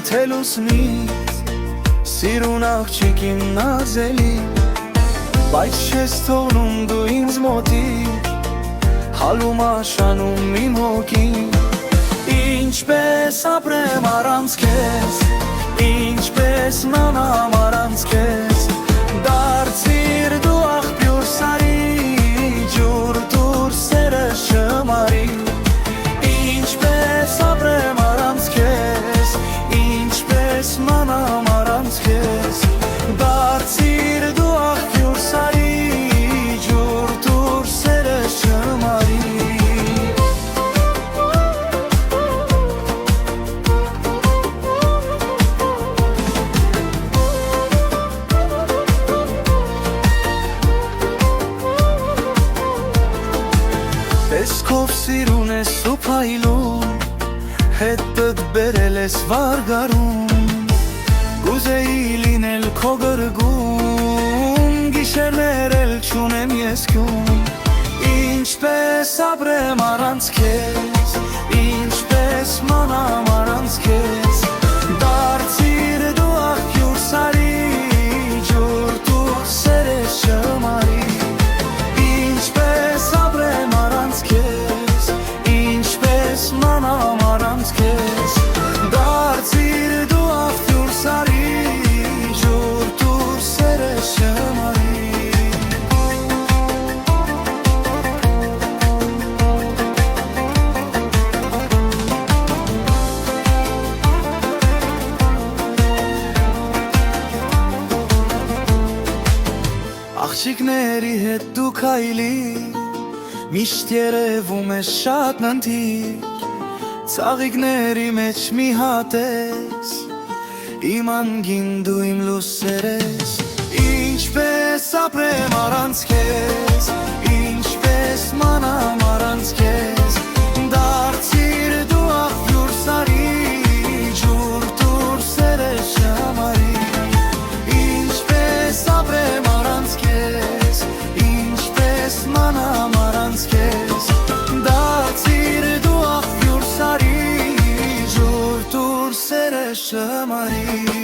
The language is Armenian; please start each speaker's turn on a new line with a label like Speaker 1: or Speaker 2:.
Speaker 1: թե լուսնից Սիրուն աղջիկին նազելի Բայց չես թողնում դու ինձ մոտիկ Հալում աշանում իմ հոգին Ինչպես ապրեմ առանց քեզ Ինչպես մնամ առանց քեզ Դարձիր դու աղբյուր սարի Ջուր դուր սերը շմարի Ինչպես ապրեմ առանց քեզ Ինչպես մնամ առանց քեզ Դարձիր դու աղբյուր սարի Ջուր դուր սերը շմարի Տեսքով սիրուն ես ու փայլում Հետդ բերել ես վարգարում Գուզեի լինել քո գրգում Գիշերներ էլ չունեմ ես կյում Ինչպես ապրեմ առանց քեզ Ինչպես մնամ առանց քեզ Դարձիր դու աղբյուր սարի Ջուր դուր սերես շմարի Ինչպես ապրեմ առանց քեզ Ինչպես մնամ առանց քեզ Դարձիր դու աղբյուր սարի Ջուր դուր սերես շմարի Աղջիկների հետ դու քայլիր Միշտ երևում ես շատ ննդիր Ծաղիկների մեջ մի հատ ես Իմ անգին դու իմ լուսեր ես Ինչպես ապրեմ առանց քեզ Ինչպես մնամ առանց քեզ Դարձիր դու աղբյուր սարի Ջուր դուր սերես շմարի Ինչպես ապրեմ առանց քեզ Ինչպես մնամ առանց քեզ Դարձիր դու աղբյուր սարի Ջուր դուր սերես շմարի